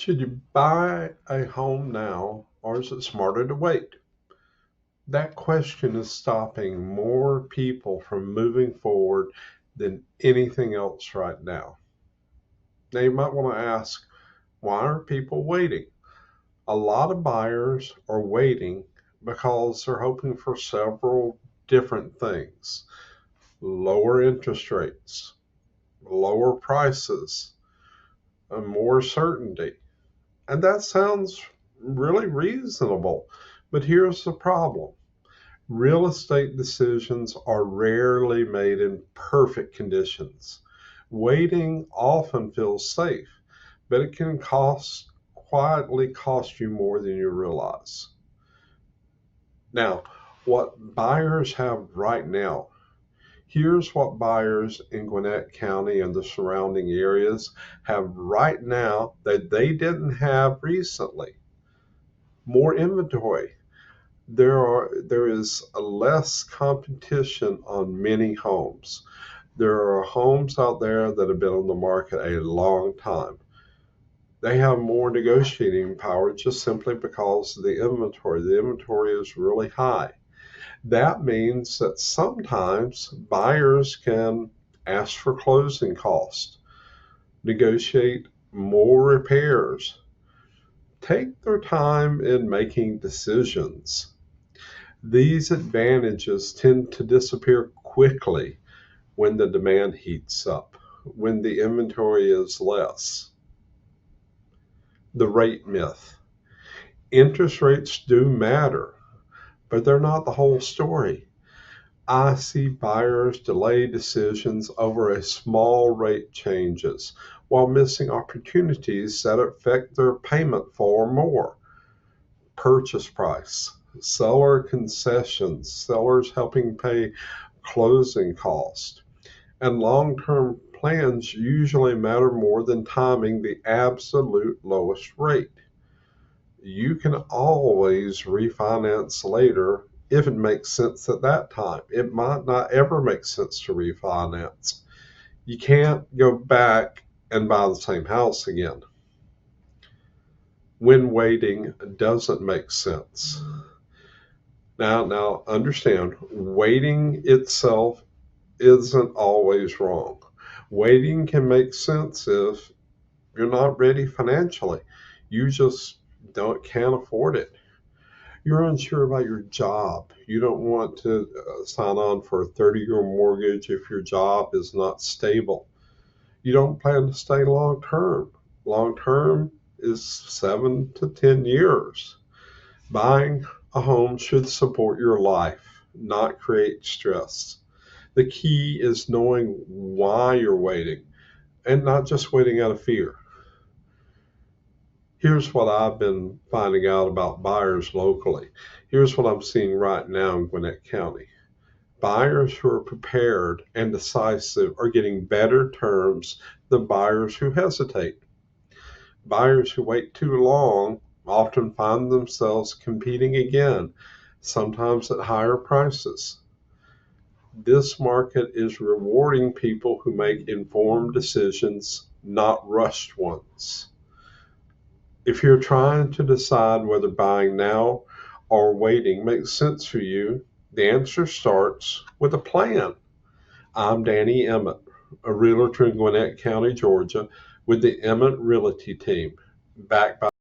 Should you buy a home now, or is it smarter to wait? That question is stopping more people from moving forward than anything else right now. Now, you might want to ask, why are people waiting? A lot of buyers are waiting because they're hoping for several different things: lower interest rates, lower prices, and more certainty. And that sounds really reasonable. But here's the problem: real estate decisions are rarely made in perfect conditions. Waiting often feels safe, but it can quietly cost you more than you realize. Now, what buyers have right now, here's what buyers in Gwinnett County and the surrounding areas have right now that they didn't have recently: more inventory. There is less competition on many homes. There are homes out there that have been on the market a long time. They have more negotiating power just simply because of the inventory. The inventory is really high. That means that sometimes buyers can ask for closing costs, negotiate more repairs, take their time in making decisions. These advantages tend to disappear quickly when the demand heats up, when the inventory is less. The rate myth. Interest rates do matter, but they're not the whole story. I see buyers delay decisions over a small rate changes while missing opportunities that affect their payment far more. Purchase price, seller concessions, sellers helping pay closing costs, and long-term plans usually matter more than timing the absolute lowest rate. You can always refinance later if it makes sense at that time. It might not ever make sense to refinance. You can't go back and buy the same house again when waiting doesn't make sense. Now understand, waiting itself isn't always wrong. Waiting can make sense if you're not ready financially. You just can't afford it. You're unsure about your job. You don't want to sign on for a 30-year mortgage if your job is not stable. You don't plan to stay long term. Long term is 7 to 10 years. Buying a home should support your life, not create stress. The key is knowing why you're waiting and not just waiting out of fear. Here's what I've been finding out about buyers locally. Here's what I'm seeing right now in Gwinnett County. Buyers who are prepared and decisive are getting better terms than buyers who hesitate. Buyers who wait too long often find themselves competing again, sometimes at higher prices. This market is rewarding people who make informed decisions, not rushed ones. If you're trying to decide whether buying now or waiting makes sense for you, the answer starts with a plan. I'm Danny Emmett, a realtor in Gwinnett County, Georgia, with the Emmett Realty team, backed by